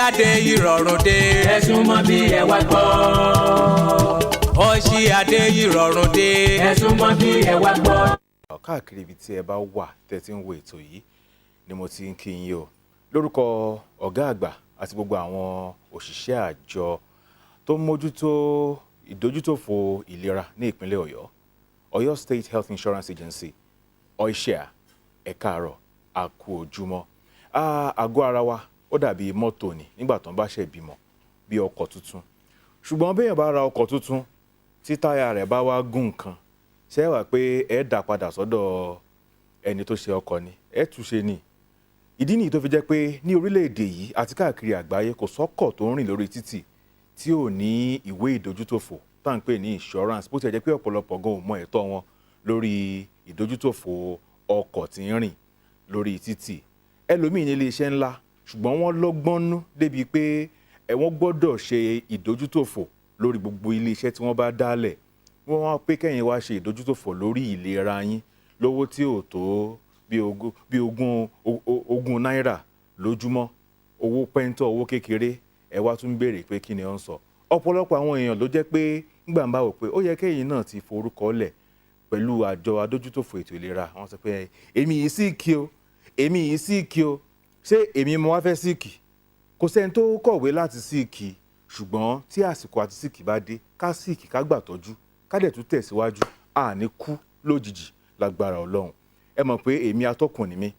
adé ìrọ̀rùn dé. ẹ súnmọ́ bí ẹ wá gbọ́. Ọ̀ṣì adé ìrọ̀rùn dé. ẹ súnmọ́ bí ẹ wá gbọ́. káàkiri ibi tí ẹ bá wà tẹ́ ti ń wo ètò yìí ni mo ti ń kí yín o lórúkọ ọ̀gá àgbà àti gbogbo àwọn òṣìṣẹ́ àjọ tó ń mójútó ìdójútòfò ìlera ní ìpínlẹ̀ Ọ̀yọ́, Ọ̀yọ́ State Health Insurance Agency, OISHA. Ẹ káàárọ̀, a kú ojúmọ́. Àgọ́ ara wa ó dàbí mọ́tò ni nígbà tó ń bá ṣe bímọ bí ọkọ̀ tuntun, ṣùgbọ́n béèyàn bá ra ọkọ̀ tuntun tí táyà rẹ̀ bá wá gùn nǹkan, ṣé ẹ wà pé ẹ dà padà sọ́dọ̀ ẹni tó ṣe ọkọ̀ ni ẹ túnṣe ni. Ìdí nìyí tó fi jẹ́ pé ní orílẹ̀-èdè yìí àti káàkiri àgbáyé kò sọ́kọ̀ tó ń rìn lórí títì tí ò ní ìwé ìdójútòfò tá à ń pè ní insurance, bó ti jẹ́ pé ọ̀pọ̀lọpọ̀ gan ò mọ ẹ̀tọ́ wọn lórí ìdójútòfò ọkọ̀ tí ń rìn lórí títì. Ẹlòmíì ní ilé iṣẹ́ ńlá ṣùgbọ́n wọ́n lọ́gbọ́n nú débi pé wọ́n gbọ́dọ̀ ṣe ìdójútòfò lórí gbogbo ilé iṣẹ́ tí wọ́n bá dálẹ̀. Wọ́n wá pé kẹ́yìn wá ṣe ìdójútòfò lórí ìlera yín lówó tí ò tó bí ogún náírà lójúmọ́, owó pẹ́ńtọ̀, owó kékeré, ẹ wá tún béèrè pé kí ni ó ń sọ. Ọ̀pọ̀lọpọ̀ àwọn èèyàn ló jẹ́ pé nígbà ń bá wò pé ó yẹ kẹ́yìn náà ti forúkọ lẹ̀ pẹ̀lú àjọ adójútòfò ètò ìlera. Wọ́n sọ pé èmi yìí síìkì o, èmi yìí síìkì o, ṣé èmi mo wá fẹ́ síìkì? Kò sẹ́ni tó kọ̀wé láti síìkì, ṣùgbọ́n tí àsìkò àti síìkì bá dé ká síìkì ká gbà tọ́jú ká dẹ̀ tún tẹ̀síwájú, àní kú lójijì lágbára Ọlọ́run. Ẹ mọ̀ pé èmi atọ́kùn ni mí,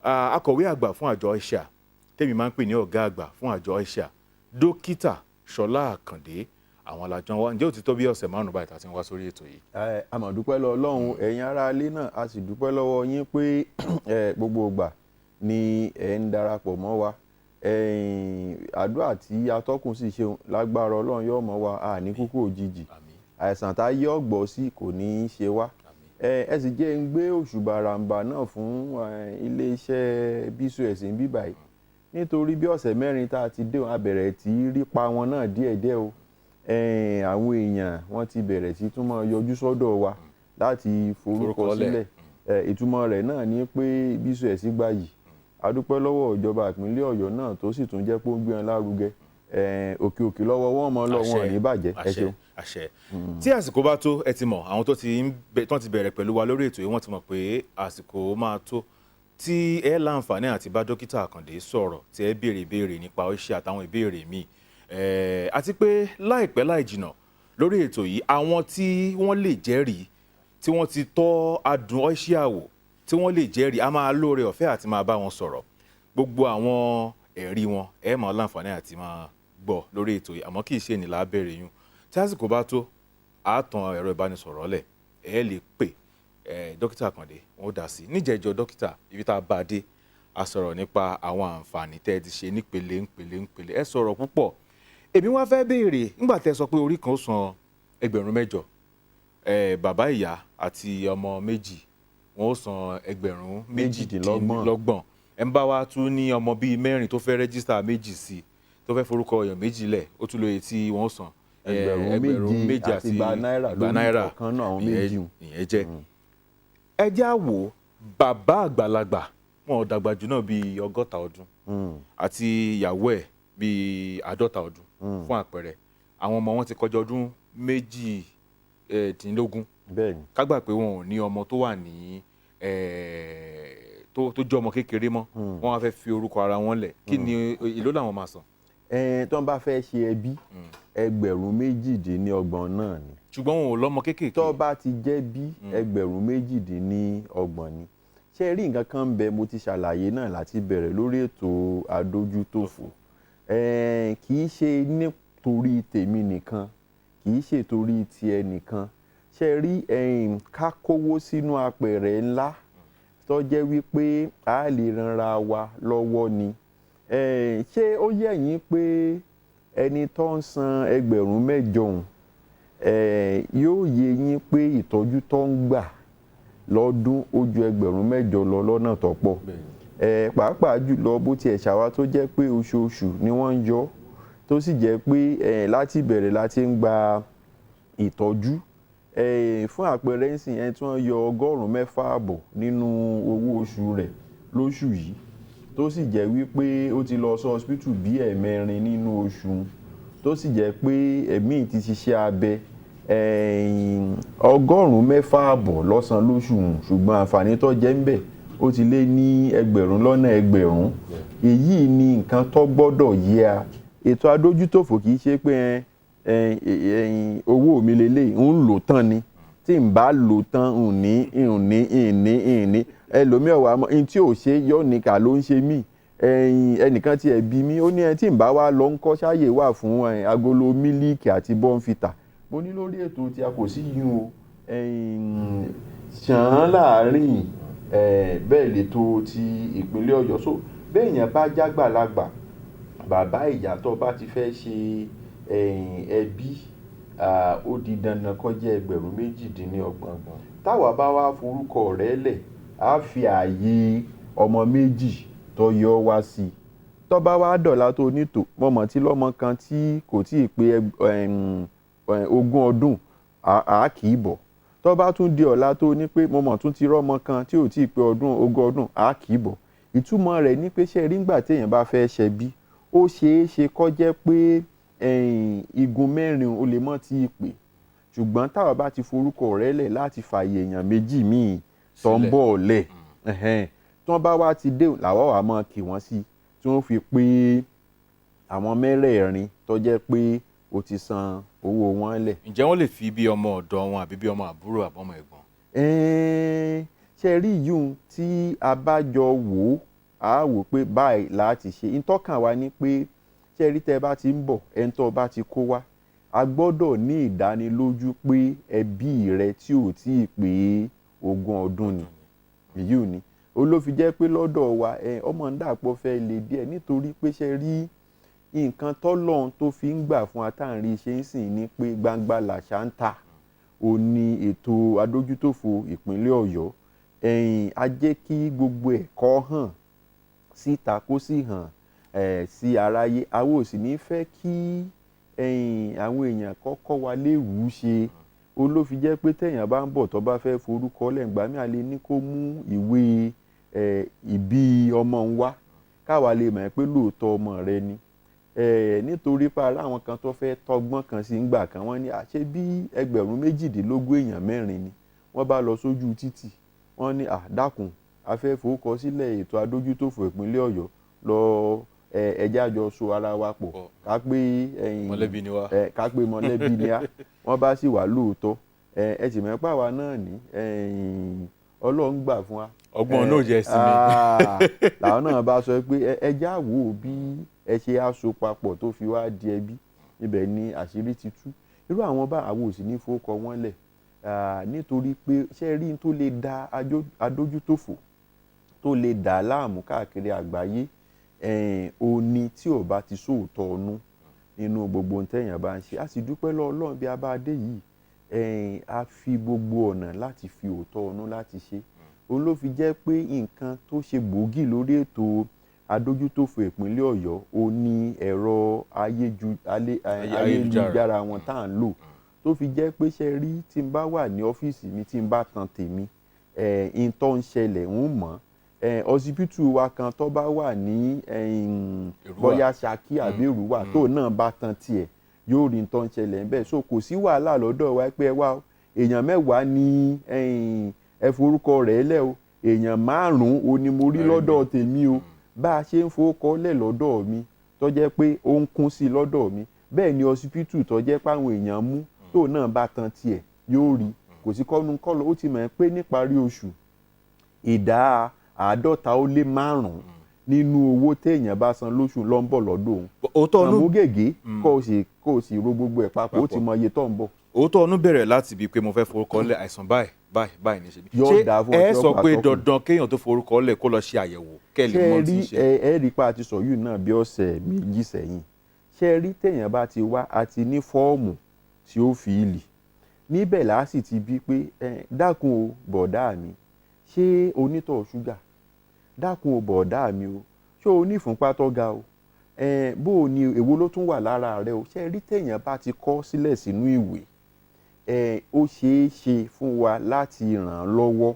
akọ̀wé àgbà fún àjọ OISHA tèmi máa ń pè ní ọ̀gá àgbà fún àjọ OISHA, dókítà Ṣọlá Àkàndé, àwọn alájọ wa. Ǹjẹ́ ó ti tó bí ọ̀sẹ̀ márùn-ún báyìí tá a ti ń wá sórí ètò yìí? A máa dúpẹ́ lọ́wọ́ Ọlọ́run, ẹ̀yin ará ilé náà a sì dúpẹ́ lọ́wọ́ yín pé gbogbo ìgbà ni ẹ̀ ń darapọ̀ mọ́ wa. Àdúrà tí atọ́kùn sì ṣe lágbára Ọlọ́run yóò mọ́ wa, àní kúkú òjijì. Àìsàn tá yọ ọgbọ́ sí kò ní í ṣe wá. Ẹ sì jẹ́ ń gbé òṣùbà ràǹbà náà fún iléeṣẹ́ BSOS ń bíbà yìí, nítorí bí ọ̀sẹ̀ mẹ́rin tá a ti dé a bẹ̀rẹ̀ tí rí pa wọn náà díẹ̀díẹ̀ o. Àwọn èèyàn wọ́n ti bẹ̀rẹ̀ sí tún máa yọjú sọ́dọ̀ wa láti forúkọ sílẹ̀. Ìtumọ̀ rẹ̀ náà ni pé BSOS gbayì. A dúpẹ́ lọ́wọ́ ìjọba ìpínlẹ̀ Ọ̀yọ́ náà tó sì tún jẹ́ pé ó ń gbé wọn lárugẹ. Òkè òkè lọ́wọ́ wọn mọ́ lọ́wọ́ ní bàjẹ́. Ẹ ṣeun. Àṣẹ. Tí àsìkò bá tó, ẹ ti mọ̀ àwọn tó ti bẹ̀rẹ̀ pẹ̀lú wa lórí ètò yìí, wọ́n ti mọ̀ pé àsìkò máa tó tí ẹ láǹfààní àti bá dókítà Àkàndé sọ̀rọ̀ tí ẹ béèrè ìbéèrè nípa OISHA àtàwọn ìbéèrè míì. Àti pé láìpẹ́ láì jìnà lórí ètò yìí, àwọn tí wọ́n lè jẹ́rìí tí wọ́n ti tọ́ adùn OISHA wò tí wọ́n lè jẹ́rìí, a máa lóore ọ̀fẹ́ àti máa bá wọn sọ̀rọ̀. Gbogbo àwọn ẹ̀rí wọn ẹ máa láǹfààní àti máa gbọ́ lórí ètò yìí, àmọ́ kì í ṣe ní lábẹ́rẹ́ yún. Tí àsìkò bá tó, a tan ẹ̀rọ ìbánisọ̀rọ̀ lẹ̀, ẹ lè pè dókítà Àkàndé, wọn ó dá sí. Níjẹ̀jọ́ dókítà, ibi tá a bá dé, a sọ̀rọ̀ nípa àwọn àǹfààní tẹ́ ẹ ti ṣe nípele. Ẹ sọ̀rọ̀ púpọ̀. Èmi wá fẹ́ béèrè, nígbà tẹ́ sọ pé orí kan ó san 8,000, bàbá ìyá àti ọmọ méjì wọn ó san 22,000. Ẹ ń bá wa tún ní ọmọ bíi 4 tó fẹ́ rẹ́gísítà méjì sí, tó fẹ́ forúkọ èèyàn méjì lẹ̀, ó tún lóye tí wọ́n ó san 7,000 àti igba náírà kan náà àwọn méjì. Ìyẹn jẹ́. Ẹ já wò bàbá àgbàlagbà, wọn ò dàgbà jù náà bíi 60 ọdún àti ìyàwó ẹ̀ bíi 50 ọdún fún àpẹẹrẹ. Àwọn ọmọ wọn ti kọjá ọdún 18. Ká gbà pé wọn ò ní ọmọ tó wà ní tó jẹ́ ọmọ kékeré mọ́, wọ́n wá fẹ́ fi orúkọ ara wọn lẹ̀, kí ni èló làwọn máa san? Tó ń bá fẹ́ ṣe ẹbí 28,000 náà ni. Ṣùgbọ́n wọn ò lọ́mọ kéékèèké. Tó bá ti jẹ́ bí 28,000 ni. Ṣé rí nǹkan kan bẹ, mo ti ṣàlàyé náà láti bẹ̀rẹ̀ lórí ètò adójútòfò. Kì í ṣe nítorí tèmi nìkan, kì í ṣe torí ti ẹnìkan. Ṣé rí ká kówó sínú apẹ̀rẹ̀ ńlá tó jẹ́ wípé a lè ranra wa lọ́wọ́ ni. Ṣé ó yé yín pé ẹni tó ń san 8,000 yóò yé yín pé ìtọ́jú tó ń gbà lọ́dún ó ju 8,000 lọ lọ́nà tó pọ̀. Pàápàá jùlọ bó tiẹ̀ ṣàwá tó jẹ́ pé oṣooṣù ni wọ́n ń yọ, tó sì jẹ́ pé láti bẹ̀rẹ̀ láti ń gba ìtọ́jú. Fún àpẹẹrẹ ìsìn tí wọ́n yọ 6,500 nínú owó oṣù rẹ̀ lóṣù yìí, tó sì jẹ́ wípé ó ti lọ sí hospital bí ẹ̀mẹrin nínú oṣù tó sì jẹ́ pé ẹ̀mí ti ṣiṣẹ́ abẹ 600,000 lọ́sàn lóṣù ṣùgbọ́n àǹfààní tó jẹ́ ń bẹ̀ ó ti lé ní ẹgbẹ̀rún lọ́nà ẹgbẹ̀rún. Èyí ni nǹkan tó gbọ́dọ̀ yé a. Ètò adójútòfò kì í ṣe pé owó mi lélẹ̀ ń lò tán ni tí n bá lò tán ìní ẹlòmíràn wà mọ́ ní tí ò ṣe yọ nìkà ló ń ṣe mí. Ẹnìkan tí ẹ bí mi ó ní tí n bá wá lọ ń kọ́ ṣáàyè wà fún agolo mílíìkì àti bọ́ǹfìtà. Mo ní lórí ètò tí a kò sí yún o ṣàn án láàárín bẹ́ẹ̀ lètò ti ìpínlẹ̀ Ọ̀yọ́. So béèyàn bá jágbàlagbà bàbá ìyá tó bá ti fẹ́ ṣe ẹbí ó di dandan kó jẹ́ ẹgbẹ̀rún 28. Táwa bá wá forúkọ rẹ̀ lẹ̀ á fi ààyè ọmọ 2 tó yọ wá sí i. Tó bá wá dọ̀la tó nítò mọ̀mọ́ tí lọ́mọ kan tí kò tí ì pé 20 ọdún á kì í bọ̀. Tó bá tún di ọ̀la tó ní pé mọ̀mọ́ tún ti rọ́mọ kan tí ò tí ì pé 20 ọdún á kì í bọ̀. Ìtumọ̀ rẹ̀ ní pé ṣe rí ńgbà téèyàn bá fẹ́ ṣẹbí ó ṣeé ṣe kó jẹ́ pé igun 4 ó lè mọ́ tí ì pé ṣùgbọ́n táwa bá ti forúkọ rẹ̀ lẹ̀ láti fààyè èèyàn 2 míì tó ń bọ̀ lẹ̀ tí wọ́n bá wá ti dé làwọn wà mọ́ kí wọ́n sí tí wọ́n fi pé àwọn 4 tó jẹ́ pé ó ti san owó wọn lẹ̀. Ǹjẹ́ wọ́n lè fi bí ọmọ ọ̀dọ̀ wọn àbí bí ọmọ àbúrò àbọ̀mọ ẹ̀gbọ́n? Ṣe rí yùn tí a bá jọ wò á wò pé báyìí láti ṣe ìtọ́kàn wa ni pé ṣe rí tẹ́ bá ti ń bọ̀ ẹni tó bá ti kó wá a gbọ́dọ̀ ní ìdánilójú pé ẹbí rẹ tí ò tí ì pé 20 ọdún ni èyí ò ní ó ló fi jẹ́ pé lọ́dọ̀ wa ọmọ ń dàpọ̀ fẹ́ lè díẹ̀ nítorí pé ṣe rí nǹkan tọ́lọ́run tó fi ń gbà fún àtàrí ṣe ń sìn ní pé gbangba làṣà ń tà ó ní ètò adójútòfò ìpínlẹ̀ Ọ̀yọ́ a jẹ́ kí gbogbo ẹ̀kọ́ hàn síta kó sì hàn sí aráyé. Àwọn ò sì ní fẹ́ kí àwọn èèyàn kọ́kọ́ wa lérú ṣe ó ló fi jẹ́ pé téèyàn bá ń bọ̀ tó bá fẹ́ forúkọ lẹ́ǹgbà mí àlè ní kó mú ìwé ìbí ọmọ ń wá káwa lè mọ̀ pé lóòótọ́ ọmọ rẹ ni nítorí pa ara àwọn kan tó fẹ́ tọgbọ́n kan sí ńgbà kan wọ́n ní àṣẹ bí ẹgbẹ̀rún 22 èèyàn 4 ni wọ́n bá lọ sójú títì wọ́n ní dákun a fẹ́ forúkọ sílẹ̀ ètò adójútòfò ìpínlẹ̀ Ọ̀yọ́ lọ ẹjẹ́ àjọ so ara wa pọ̀ ká pé mọ̀lẹ́bí ni wá ká pé mọ̀lẹ́bí ni á wọ́n bá sì wà lóòótọ́ ẹ sì mẹ́pà wa náà ní Ọlọ́run gbà fún wa. Ọgbọ́n náà jẹ́ sí mi. làwọn náà bá sọ pé ẹjẹ́ àwò bí ẹ ṣe aṣọ papọ̀ tó fi wá di ẹbí ibẹ̀ ni àṣírí ti tú. Irú àwọn bá àwọn òsì ní fowókọ wọn lẹ̀ nítorí pé ṣé rí tó lè da adójútòfò tó lè dà láàmú káàkiri àgbáyé òní tí ò bá ti sóòótọ́ ọnú nínú gbogbo ohun téèyàn bá ń ṣe. A sì dúpẹ́ lọ́wọ́ Ọlọ́run bí a bá dé yìí a fi gbogbo ọ̀nà láti fi òótọ́ ọnú láti ṣe. Òun ló fi jẹ́ pé nǹkan tó ṣe gbòógì lórí ètò adójútòfò ìpínlẹ̀ Ọ̀yọ́ ó ní ẹ̀rọ ayélujára wọn tá à ń lò tó fi jẹ́ pé ṣe rí tí n bá wà ní ọ́fíìsì mi tí n bá tan tèmi tó ń ṣẹlẹ̀ ń mọ̀ ọsibítù wa kan tó bá wà ní bóyá Ṣakí àbí Èrúwà tó náà bá tan tiẹ̀ yóò rí tó ń ṣẹlẹ̀ ń bẹ̀. So kò sí wàhálà lọ́dọ̀ wa pé wá èèyàn 10 ní ẹ forúkọ rẹ̀ lẹ̀ o èèyàn 5 o ni mo rí lọ́dọ̀ tèmi o bá a ṣe ń forúkọ lẹ̀ lọ́dọ̀ mi tó jẹ́ pé ó ń kún sí lọ́dọ̀ mi bẹ́ẹ̀ ni ọsibítù tó jẹ́ páwọn èèyàn mú tó náà bá tan tiẹ̀ yóò rí kò sí kọ́nu kọ́lọ́ ó ti mọ̀ pé níparí oṣù ìdá 50 nínú owó téèyàn bá san lóṣù ló ń bọ̀ lọ́dọ̀ òun. òótọ́ ọ̀nù àmú gègé kó o sì ro gbogbo ẹ̀ papọ̀ ó ti mọ iye tó ń bọ̀. òótọ́ ọ̀nù bẹ̀rẹ̀ láti bíi pé mo fẹ́ forúkọ lẹ̀ àìsàn báyìí ní ṣe bí. ṣé ẹ sọ pé dandan kéèyàn tó forúkọ lẹ̀ kó lọ ṣe àyẹ̀wò kẹ́lẹ̀ mọ́ ti ṣe. ẹ rí pa àti sọ̀yún náà bí ọ̀sẹ̀ 2 sẹ́yìn ṣé rí téèyàn bá ti wá àti ní fọ́ọ̀mù tí ó fi ìlì níbẹ̀ láà sì ti bí pé dákun o bọ̀dá mi ṣé onítọ̀ ṣúgà dákun o bọ̀dá mi o ṣé o ní ìfúnpá tó ga o bó o ní èwo ló tún wà lára rẹ o ṣé rí téèyàn bá ti kọ sílẹ̀ sínú ìwé ó ṣeé ṣe fún wa láti ràn án lọ́wọ́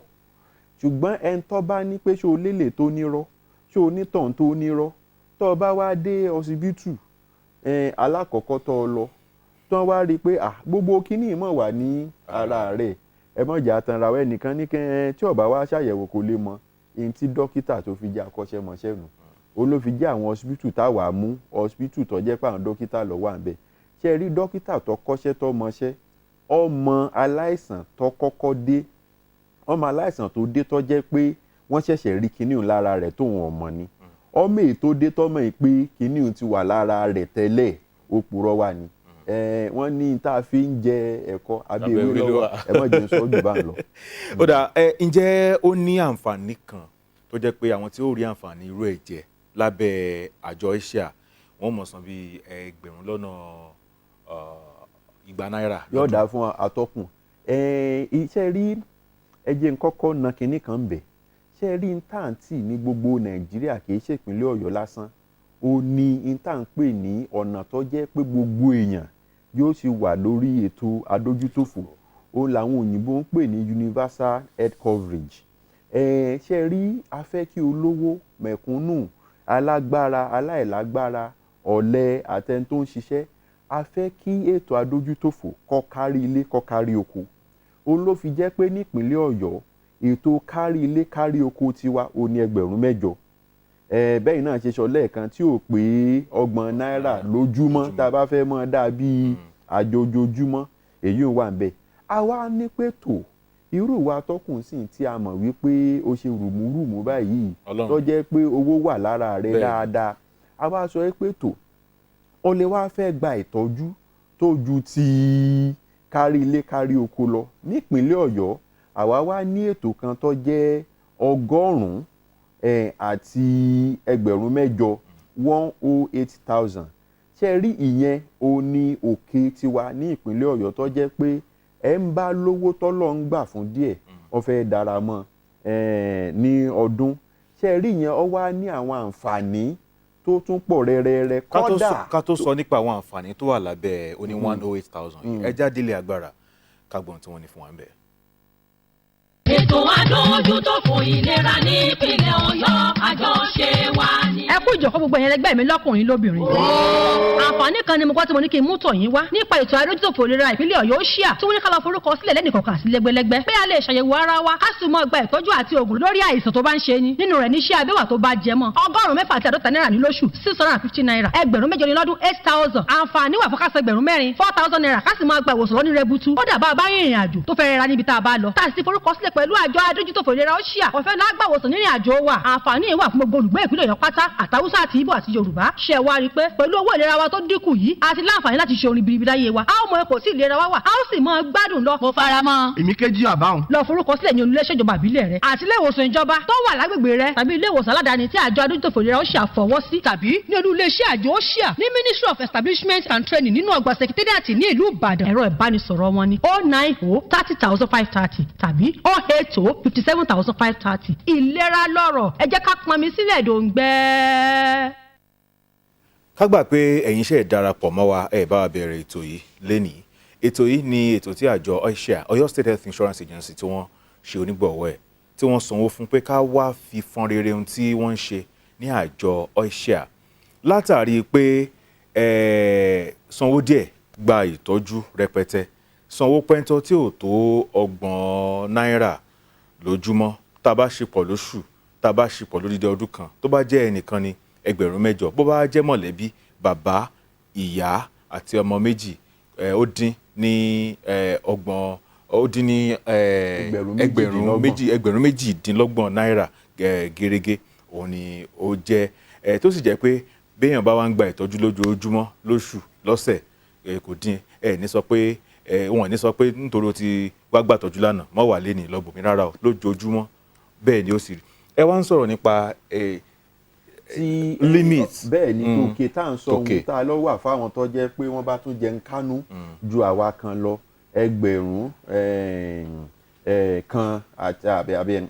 ṣùgbọ́n ẹni tó bá ní pé ṣé o lélẹ̀ tó nírọ́ ṣé onítọ̀hún tó nírọ́ tó bá wá dé ọsibítù alákọ̀ọ́kọ́ tó lọ tó wá rí i pé gbogbo kíní ìmọ̀ wà ní ara rẹ̀ ẹ mọ̀ jà tanra wẹ́ nìkan ní tí ó bá wá ṣàyẹ̀wò kò lè mọ ihun tí dókítà tó fi jẹ́ akọ́ṣẹ́mọṣẹ́ nù ó ló fi jẹ́ àwọn ọsibítù táwa mú ọsibítù tó jẹ́ pé àwọn dókítà lọ wà ń bẹ̀ ṣe rí dókítà tó kọ́ṣẹ́ tó mọṣẹ́ ọmọ aláìsàn tó kọ́kọ́ dé ọmọ aláìsàn tó dé tó jẹ́ pé wọ́n ṣẹ̀ṣẹ̀ rí kinní òun lára rẹ̀ tóun ọmọ ni ọmọ èyí tó dé tọ́mọ yìí pé kinní òun ti wà lára rẹ̀ tẹ́lẹ̀ ó purọ́ wà ní wọ́n ní tá a fi ń jẹ ẹ̀kọ́ abẹ́wé lọ́wọ́ ẹ má jẹ́ sọ jù bá ń lọ. ó dà ǹjẹ́ ó ní àǹfààní kan tó jẹ́ pé àwọn tí ó rí àǹfààní irú ẹ̀ jẹ lábẹ́ àjọ Asia wọ́n mọ̀ san bíi ẹgbẹ̀rún lọ́nà igba náírà. yóò dáa fún atọ́kùn iṣẹ́ rí ẹjẹ́ nkọ́kọ́ na kinní kan bẹ̀ ṣe rí intanti ní gbogbo Nàìjíríà kì í ṣe ìpínlẹ̀ Ọ̀yọ́ lásán ó ní intanpè ní ọ̀nà tó jẹ́ pé gbogbo èèyàn yóò sì wà lórí ètò adójútòfò ó làwọn òyìnbó ń pè ní universal health coverage ṣe rí afẹ́ kí olówó mẹ̀kúnnù alágbára aláìlágbára ọ̀lẹ àtẹni tó ń ṣiṣẹ́ a fẹ́ kí ètò adójútòfò kó kárí ilé kó kárí oko òun ló fi jẹ́ pé nípínlẹ̀ Ọ̀yọ́ ètò kárí ilé kárí oko tiwa ó ní 8,000 bẹ́ẹ̀ náà ṣe sọ lẹ́ẹ̀kan tí ò pé 30 náírà lójúmọ́ tá a bá fẹ́ mọ́ dáa bíi àjọjojúmọ́ èyí ò wà ń bẹ̀ a wá ní pé tó irú wa tọkùn sí tí a mọ̀ wípé ó ṣe rùmúrùmú báyìí tó jẹ́ pé owó wà lára rẹ̀ dáadáa a wá sọ pé tó o lè wá fẹ́ gba ìtọ́jú tó ju ti kárí ilé kárí oko lọ nípínlẹ̀ Ọ̀yọ́ àwa wá ní ètò kan tó jẹ́ 100 àti 8,000 108,000 ṣe rí ìyẹn o ní òkè tiwa ní ìpínlẹ̀ Ọ̀yọ́ tó jẹ́ pé ẹ ń bá lówó tọ́lọ́ ń gbà fún díẹ̀ ó fẹ́ dára mọ́ ní ọdún ṣe rí ìyẹn ó wá ní àwọn àǹfààní tó tún pọ̀ rẹ́rẹ́rẹ́ kọ́dà. ká tó sọ nípa àwọn àǹfààní tó wà lábẹ́ oní 108,000 ẹ já délé agbára kágbọ́n tí wọ́n ní fún wa ń bẹ̀. ètò adójútòfò ìlera nípìnlẹ̀ Ọ̀yọ́ àjọṣe wa ni. ẹ kú ìjọ̀kọ́ gbogbo ẹ̀yin ẹlẹgbẹ́ mi lọ́kùnrin lóbìnrin. àǹfààní kan ni mo gbọ́ tí mo ní kí n mú tọ̀ yín wá nípa ètò adójútòfò ìlera ìpínlẹ̀ Ọ̀yọ́ ṣíà tí wọ́n ní ká lọ forúkọ sílẹ̀ lẹ́nìkọ̀ọ̀kan àti lẹ́gbẹ́lẹ́gbẹ́ pé a lè ṣàyẹ̀wò ara wa ká sì mọ gba ìtọ́jú àti òògùn lórí àìsàn tó bá ń ṣe ni nínú rẹ̀ ní iṣẹ́ abẹ́wà tó bá jẹ mọ́ 650 náírà ní lóṣù 650 náírà 8,000 ní lọ́dún 8,000 àǹfààní wà fún ká san 4,000 4,000 náírà ká sì máa gba ìwòsàn lóní rẹbutu ó dà bá a bá rìnrìn àjò tó fẹ́ rẹra níbi tá a bá lọ tá a sì forúkọ sílẹ̀ pẹ̀lú àjọ adójútòfò ìlera Ọ̀ṣíà ọ̀fẹ́ lágbàwòsàn nírìn àjò wa àǹfààní yìí wà fún gbogbo olùgbé ìpínlẹ̀ Ọ̀yọ́ pátá àtàwùsá àti Ìgbò àti Yorùbá ṣe wá rí i pé pẹ̀lú owó ìlera wa tó dínkù yìí a ti láǹfààní láti ṣe orin biribiri láyé wa a ó mọ ipò tí ìlera wa wà a ó sì mọ gbádùn lọ. mo fara mọ́. èmi kejì àbáhùn. lọ forúkọ sílẹ̀ ní olùléṣẹ́ ìjọba àbílẹ̀ rẹ àti ilé ìwòsàn ìjọba tó wà lágbègbè rẹ tàbí ilé ìwòsàn aládàáni tí àjọ adójútòfò ìlera Ọ̀ṣíà fọwọ́ sí tàbí ní olùléṣẹ́ àjọ Ọ̀ṣíà ní Ministry of Establishment and Training nínú ọgbà Secretariat ní ìlú Ìbàdàn. ẹ̀rọ ìbánisọ̀rọ̀ wọn ni 090 30,530 tàbí 080 57,530. ìlera lọ́rọ̀ ẹ jẹ́ ká pọnmi sílẹ̀ dòǹgbẹ́. ká gbà pé ẹ̀yin ṣe darapọ̀ mọ́ wa ẹ̀ bá wa bẹ̀rẹ̀ ètò yìí lénìí ètò yìí ni ètò tí àjọ Ọ̀ṣíà Ọ̀yọ́ State Health Insurance Agency tí wọ́n ṣe onígbọ̀wọ́ ẹ̀ tí wọ́n sanwó fún pé ká wá fi fọn rere ohun tí wọ́n ń ṣe ní àjọ Ọ̀ṣíà látàrí pé sanwó díẹ̀ gba ìtọ́jú rẹpẹtẹ sanwó pẹ́ńtọ́ tí ò tó 30 náírà lójúmọ́ tá a bá ṣe pọ̀ lóṣù tá a bá ṣe pọ̀ lódìdí ọdún kan tó bá jẹ́ ẹnìkan ni 8,000 bó bá jẹ́ mọ̀lẹ́bí bàbá ìyá àti ọmọ méjì ó dín ní 30 ó dín ní 8,000 náírà gẹ́gẹ́ òun ni ó jẹ́ tó sì jẹ́ pé béèyàn bá wá ń gba ìtọ́jú lójoojúmọ́ lóṣù lọ́sẹ̀ kò dín ní sọ pé wọn ní sọ pé nítorí o ti wá gbàtọ́jú lánàá mọ́ wà lẹ́nìí lọ́bùnmi rárá o lójoojúmọ́ bẹ́ẹ̀ ni ó sì rí ẹ wá ń sọ̀rọ̀ nípa limit. bẹ́ẹ̀ ni tòkè tá à ń sọ ohun tá a lọ wà fáwọn tó jẹ́ pé wọ́n bá tún jẹ ń kánú ju àwa kan lọ 1,000 kan àti 1,100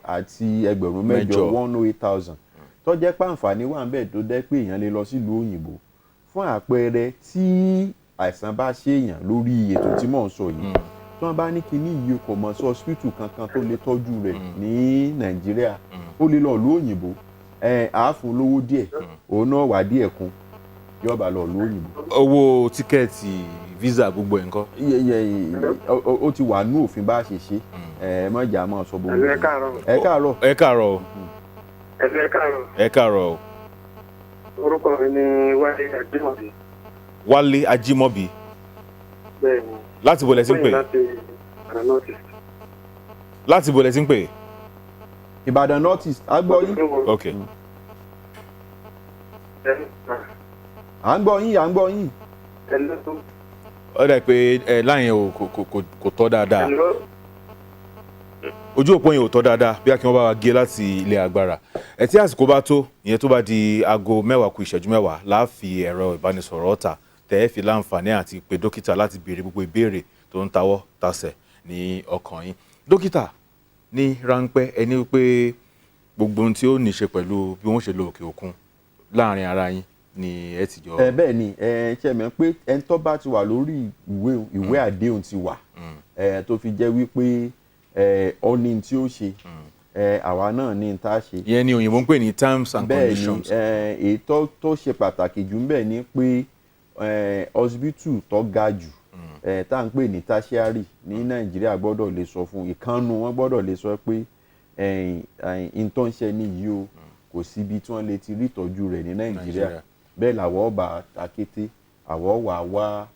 àti 8,000 108,000 tó jẹ́ pé àǹfààní wà ń bẹ̀ tó jẹ́ pé èèyàn lè lọ sílùú òyìnbó fún àpẹẹrẹ tí àìsàn bá ṣèèyàn lórí ètò tí mò ń sọ yìí tí wọ́n bá ní kíní yìí kò mọ̀ sí hospital kankan tó lè tọ́jú rẹ̀ ní Nàìjíríà ó lè lọ ìlú òyìnbó àáfún lówó díẹ̀ òun náà wà díẹ̀ kún yóò bá lọ ìlú òyìnbó. owó tíkẹ́ẹ̀tì visa gbogbo ẹ̀ ńkọ́. ó ti wà ní òfin bá a ṣe ṣe mọ̀jà máa sọ gbogbo. ẹ káàárọ̀. ẹ káàárọ̀. ẹ káàárọ̀. ẹ káàárọ̀. orúkọ mi ni Wálé Ajímọ̀bí. Wálé Ajímọ̀bí. bẹ́ẹ̀ni. láti bo lẹ ti ń pè. láti Ìbàdàn North East. láti bo lẹ ti ń pè. Ìbàdàn North East á gbọ́ yín. ok. à ń gbọ́ yín. ó dà pé láyìn o kò tọ́ dáadáa ojú òpó yẹn ò tọ́ dáadáa bí a kí wọ́n bá wa gé láti ilé agbára tí àsìkò bá tó ìyẹn tó bá di aago 10 kù ìṣẹ́jú 10 láàfi ẹ̀rọ ìbánisọ̀rọ̀ ọ̀tà tẹ́ ẹ fi láǹfààní àti pé dókítà láti béèrè gbogbo ìbéèrè tó ń tawọ́ tasẹ̀ ní ọkàn yín. Dókítà ní ráńpẹ́ ẹni wípé gbogbo ohun tí ó ní ṣe pẹ̀lú bí wọ́n ṣe lọ òkè òkun láàrin ara yín ni ẹ ti jọ. bẹ́ẹ̀ ni ṣe mọ̀ pé ẹni tó bá ti wà lórí ìwé àdéhùn ti wà tó fi jẹ́ wípé ó ní tí ó ṣe àwa náà ní tá a ṣe. ìyẹn ni òyìnbó ń pè ní terms and conditions. bẹ́ẹ̀ ni èyí tó ṣe pàtàkì jù ń bẹ̀ ni pé hospital tó ga jù tá à ń pè ní tertiary ní Nàìjíríà gbọ́dọ̀ lè sọ fún ìkànnù wọn gbọ́dọ̀ lè sọ pé ìtọ́nṣẹ́ nìyí o kò síbi tí wọ́n lè ti rí ìtọ́jú rẹ̀ ní Nàìjíríà bẹ́ẹ̀ làwọ̀ ọba takété àwọ̀ wà wá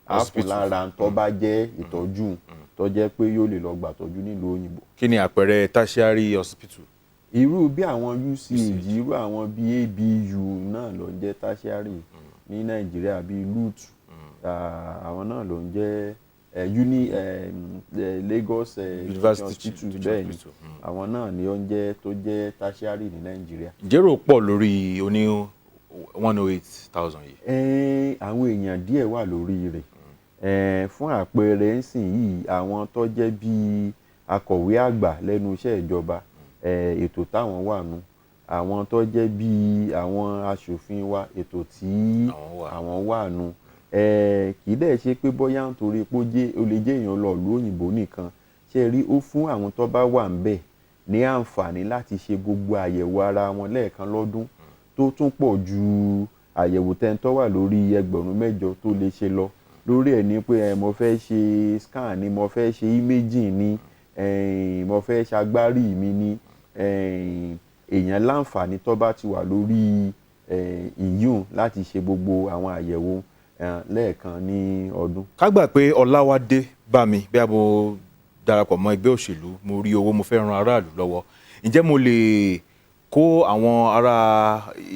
àfúlára tó bá jẹ́ ìtọ́jú tó jẹ́ pé yóò lè lọ gbà tọ́jú nílùú òyìnbó. kí ni àpẹẹrẹ tertiary hospital? irú bí àwọn UCH irú àwọn bí ABU náà ló ń jẹ́ tertiary ní Nàìjíríà bíi LUTH àwọn náà ló ń jẹ́ Lagos Hospital bẹ́ẹ̀ ni àwọn náà ni ó ń jẹ́ tó jẹ́ tertiary ní Nàìjíríà. ìjẹ́rò pọ̀ lórí oní 108,000 yìí. àwọn èèyàn díẹ̀ wà lórí rẹ̀ fún àpẹẹrẹ ńsìn yìí àwọn tó jẹ́ bíi akọ̀wé àgbà lẹ́nu iṣẹ́ ìjọba ètò táwọn wà nù àwọn tó jẹ́ bíi àwọn aṣòfin wa ètò tí àwọn wà nù kì í dẹ̀ ṣe pé bóyá nítorí pé ó lè jẹ́ èèyàn lọ ìlú òyìnbó nìkan ṣe rí ó fún àwọn tó bá wà ń bẹ̀ ní àǹfààní láti ṣe gbogbo àyẹ̀wò ara wọn lẹ́ẹ̀kan lọ́dún tó tún pọ̀ ju àyẹ̀wò tẹ́ńtọ́ wà lórí 8,000 tó lè ṣe lọ lórí ẹ̀ ní pé mo fẹ́ ṣe scan ni mo fẹ́ ṣe imaging ni mo fẹ́ ṣagbárí mi ni èèyàn láǹfààní tó bá ti wà lórí ìyún láti ṣe gbogbo àwọn àyẹ̀wò lẹ́ẹ̀kan ní ọdún. ká gbà pé Ọláwádé bá mi bí a mo darapọ̀ mọ́ ẹgbẹ́ òṣèlú mo rí owó mo fẹ́ ran aráàlú lọ́wọ́ ǹjẹ́ mo lè kó àwọn ará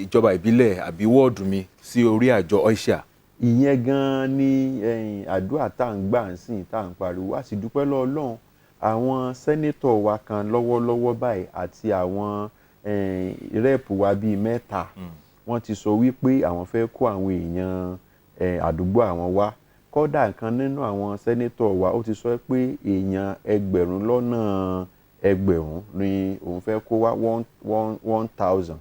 ìjọba ìbílẹ̀ àbí wọ́ọ̀dù mi sí orí àjọ OISHA? ìyẹn gan-an ni àdúrà tá à ń gbà ń sìn tá à ń pariwo a sì dúpẹ́ lọ́wọ́ Ọlọ́run àwọn sẹ́nétọ̀ wa kan lọ́wọ́lọ́wọ́ báyìí àti àwọn rẹ́ẹ̀pù wa bíi 3 wọ́n ti sọ wípé àwọn fẹ́ kó àwọn èèyàn àdúgbò àwọn wá kódà nǹkan nínú àwọn sẹ́nétọ̀ wa ó ti sọ pé èèyàn 1,000 lọ́nà 1,000 ni òun fẹ́ kó wá 1,000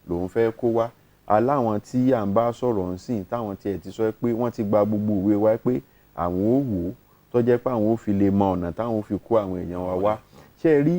lòun fẹ́ kó wá aláwọn tí à ń bá sọ̀rọ̀ ń sìn táwọn tiẹ̀ ti sọ pé wọ́n ti gba gbogbo ìwé wa pé àwọn ò wò ó tó jẹ́ pé àwọn ò fi lè mọ ọ̀nà táwọn ò fi kó àwọn èèyàn wa wá ṣe rí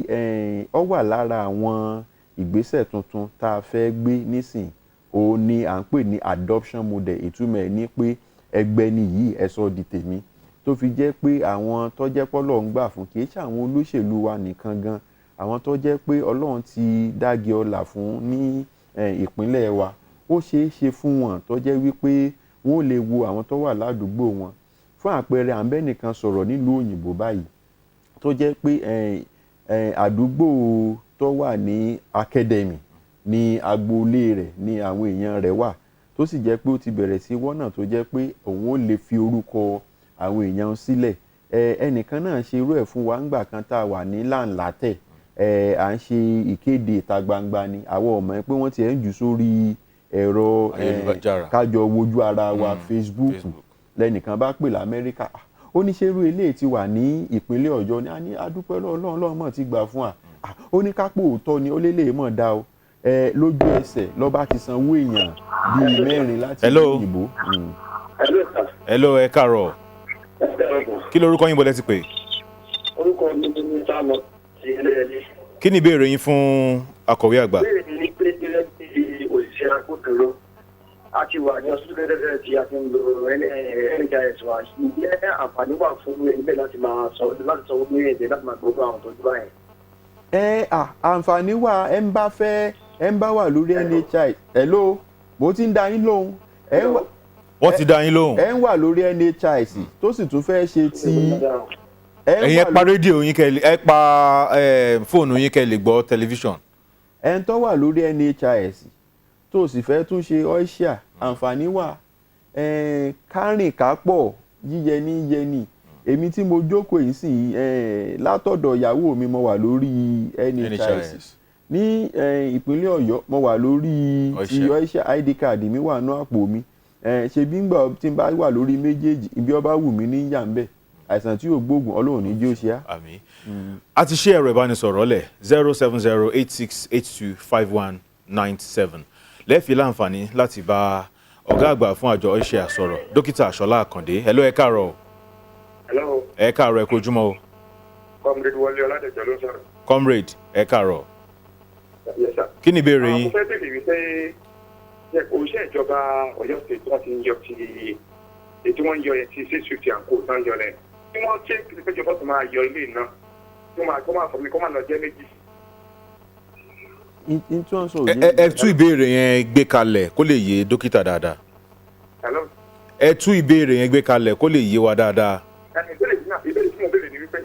ọ wà lára àwọn ìgbésẹ̀ tuntun tá a fẹ́ gbé nísìn òun ni à ń pè ní adoption model ìtumọ̀ ẹ̀ ní pé ẹgbẹ́ nìyí ẹ sọ di tèmi tó fi jẹ́ pé àwọn tó jẹ́ pé Ọlọ́run gbà fún kì í ṣe àwọn olóṣèlú wa nìkan gan àwọn tó jẹ́ pé Ọlọ́run ti dági ọlà fún ní ìpínlẹ̀ wa ó ṣeé ṣe fún wọn tó jẹ́ wípé wọ́n lè wo àwọn tó wà ládùúgbò wọn fún àpẹẹrẹ àǹbẹ́nìkan sọ̀rọ̀ nílùú òyìnbó báyìí tó jẹ́ pé àdúgbò tó wà ní academy ní agboolé rẹ̀ ní àwọn èèyàn rẹ̀ wà tó sì jẹ́ pé ó ti bẹ̀rẹ̀ sí wọ́nà tó jẹ́ pé òun ó lè fi orúkọ àwọn èèyàn sílẹ̀ ẹnìkan náà ṣe irú ẹ̀ fún wa ńgbà kan tá a wà ní Làǹlátẹ̀ à ń ṣe ìkéde ìta gbangba ni àwọn ọmọ pé wọ́n ti ẹ̀ ń jù sórí ẹ̀rọ kájọ wojú ara wa Facebook lẹ́nìkan bá pè l'Amẹ́ríkà ó ní ṣerú eléyìí ti wà ní ìpínlẹ̀ Ọ̀yọ́ ni a ní adúpẹ́ Ọlọ́run mọ̀ ti gbà fún wa ó ní kápò òótọ́ ni ó lélẹ̀ mọ̀ dá o lójú ẹsẹ̀ lọ́ba ti sanwó èèyàn bíi 4 láti ìbò. hello ẹ káàárọ̀ kí lorúkọ yín bọ́lẹ́ ti pè? orúkọ mi ni Sámọ ti Ẹlẹ́yẹlé. kí ni ìbéèrè yín fún akọ̀wé àgbà. ìbéèrè mi ní pé gẹ́gẹ́ bí òṣìṣẹ́ agbófinró a ti wà ní ọsùn gẹ́gẹ́ tí a ti ń lo NHIS wa ǹjẹ́ àǹfààní wà fún ẹni bẹ́ẹ̀ láti máa sọ láti sọ ní èdè láti máa gbogbo àwọn tó ń bá yẹn. àǹfààní wà ẹ ń bá wà lórí NHIS. hello mo ti ń dá yín lóhùn. wọ́n ti dá yín lóhùn. ẹ ń wà lórí NHIS tó sì tún fẹ́ ṣe ti. ẹ̀yin ẹ pa rédíò yín ẹ pa fóònù yín kẹ́ lè gbọ́ tẹlifíṣàn. ẹ ń tọ́ wà lórí NHIS tó sì fẹ́ tún ṣe ọ́ṣíà àǹfààní wà kárìn kápọ̀ yíyẹ ní yẹni èmi tí mo jókòó yìí sì látọ̀dọ̀ ìyàwó mi mo wà lórí NHIS ní ìpínlẹ̀ Ọ̀yọ́ mo wà lórí ti ọ́ṣíà ID card mi wà ní àpò mi ṣebí ń gbà tí n bá wà lórí méjèèjì ibi ọba wù mí ní yà ń bẹ̀ àìsàn tí yóò gbóògùn Ọlọ́run ní jí ó ṣe á. àmín. a ti ṣe ẹ̀rọ ìbánisọ̀rọ̀ lẹ̀ 07086825197 lẹ́ẹ̀fì láǹfààní láti bá ọ̀gá àgbà fún àjọ ọ́ṣíà sọ̀rọ̀ dókítà Ṣọlá Àkàndé. hello ẹ káàárọ̀. hello. ẹ káàárọ̀ ẹ kojúmọ́ o. comrade Wọlé Ọládẹ̀jọ ló sọ̀rọ̀. comrade ẹ káàárọ̀. yes sir. kí ni ìbéèrè yín. mo fẹ́ bèèrè wípé òṣìṣẹ́ ìjọba Ọ̀yọ́ state wọ́n ti ń yọ ti ètò wọn ń yọ yẹn ti 650 àǹkó tán yọ lẹ́yìn tí wọ́n ṣe ìpéjọba tó máa yọ ilé iná tó máa fọ mi kó máa lọ jẹ́ méjì. ẹ tú ìbéèrè yẹn gbé kalẹ̀ kó lè yé dókítà dáadáa. hello. ẹ tú ìbéèrè yẹn gbé kalẹ̀ kó lè yé wa dáadáa. ìbéèrè tí mo béèrè ni wípé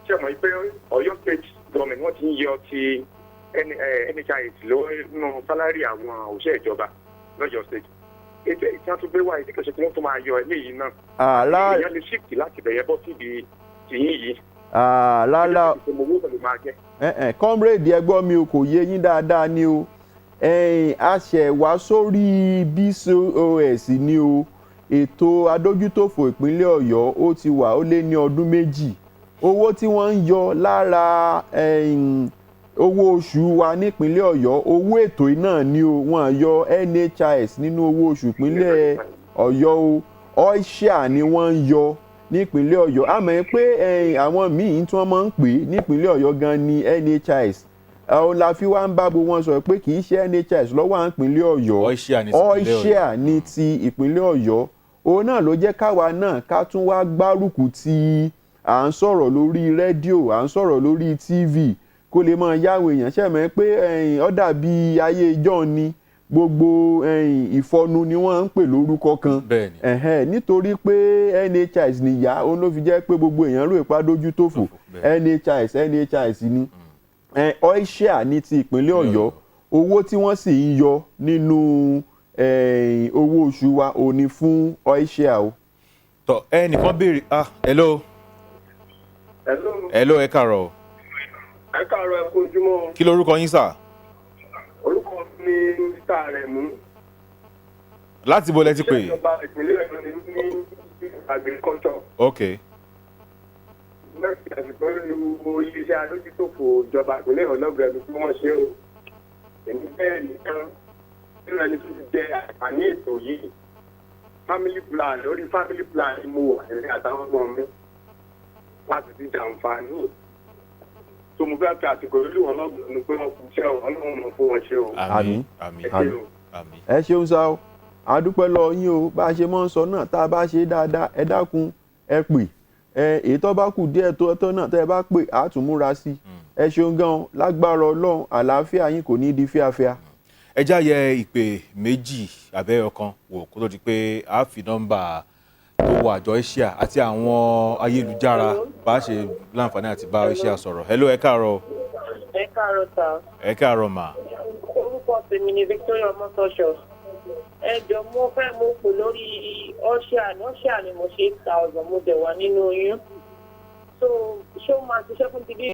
ṣé mọ̀ pé Ọ̀yọ́ state government wọ́n ti ń yọ ti NHIS nínú sálárì àwọn òṣìṣẹ́ ìjọba lọ́yọ̀ state ètò ìtàn tó gbé wá ìdí kẹsàn-án tí wọ́n tún máa yọ eléyìí náà èèyàn lè shift láti bẹ̀yẹ bọ́ síbi tìyín yìí. lálá comrade ẹgbọ́n mi ò kò yé yín dáadáa ni o a ṣẹ̀ wá sórí BCOS ni o ètò adójútòfò ìpínlẹ̀ Ọ̀yọ́ ó ti wà ó lé ní ọdún méjì owó tí wọ́n ń yọ lára owó oṣù wa nípínlẹ̀ Ọ̀yọ́ owó ètò iná ni o wọ́n yọ NHIS nínú owó oṣù ìpínlẹ̀ Ọ̀yọ́ o ọ́ṣíà ni wọ́n ń yọ nípínlẹ̀ Ọ̀yọ́ àmọ́ pé àwọn míì tí wọ́n máa ń pè nípínlẹ̀ Ọ̀yọ́ gan ni NHIS la fi wá ń bá bo wọn sọ pé kì í ṣe NHIS lọ́wọ́ à ń pínlẹ̀ Ọ̀yọ́ ọ́ṣíà ní ti ìpínlẹ̀ Ọ̀yọ́ òun náà ló jẹ́ káwa náà ká tún wá gbárùkù tí à ń sọ̀rọ̀ lórí rédíò à ń sọ̀rọ̀ lórí TV kó lè máa yáwó èèyàn ṣẹ̀mẹ́ pé ó dàbí ayé ìjọ ni gbogbo ìfọnu ni wọ́n ń pè lórúkọ kan nítorí pé NHIS nìyá òun ló fi jẹ́ pé gbogbo èèyàn rò ipá dójú tòfò NHIS ni ọ́ṣíà ní ti ìpínlẹ̀ Ọ̀yọ́ owó tí wọ́n sì ń yọ nínú owó oṣù wa ò ní fún ọ́ṣíà o. tọ ẹnìkan béèrè hello ẹ káàárọ̀. ẹ káàárọ̀ ẹ kú ojúmọ́. kí lorúkọ yín sà. orúkọ mi ni Mr. Aremu. láti bo lẹ ti pè. ìjọba ìpínlẹ̀ Ọ̀yọ́ ní agriculture. ok. mẹ́rin àsìkò ìlú iléeṣẹ́ adójútòfò ìjọba ìpínlẹ̀ Ọ̀yọ́ lọ́gbẹ̀ẹ́ bí wọ́n ṣe o. èmi bẹ́ẹ̀ nìkan nínú ẹni tó ti jẹ àǹfààní ètò yìí family plan lórí family plan ni mo wà ní àtàwọn ọmọ mi láti ti jàǹfààní tó mo fẹ́ pe àsìkò ìlú wọn lọ́gbọ̀n pé wọ́n kú iṣẹ́ ọlọ́run mọ̀ fún wọn ṣe o. àmín ẹ ṣeun sá o àdúpẹ́ lọ yín o bá a ṣe máa ń sọ náà tá a bá ṣe dáadáa ẹ dákun ẹ pè èyí tó bá kù díẹ̀ tó ẹtọ́ náà tẹ́ ẹ bá pè á tún múra sí ẹ ṣeun gan lágbára ọlọ́run àlàáfíà yín kò ní di fíafíà. ẹ jáyẹ ìpè méjì abẹ́yọ kan wò kó tó di pé a fi nọ́mbà tó wọ àjọ ọ́ṣíà àti àwọn ayélujára bá ṣe láǹfààní àti bá ọ́ṣíà sọ̀rọ̀. hello ẹ káàárọ̀. ẹ káàárọ̀ sà. ẹ káàárọ̀ mà. orúkọ tèmi ni Victoria Ọmọtọ́ṣọ. ẹ jọ mo fẹ́ mo pè lórí ọ́ṣíà ni mo ṣe 8,000 mo dẹ̀ wà nínú oyún. so ṣé ó máa ṣiṣẹ́ fún ti bí.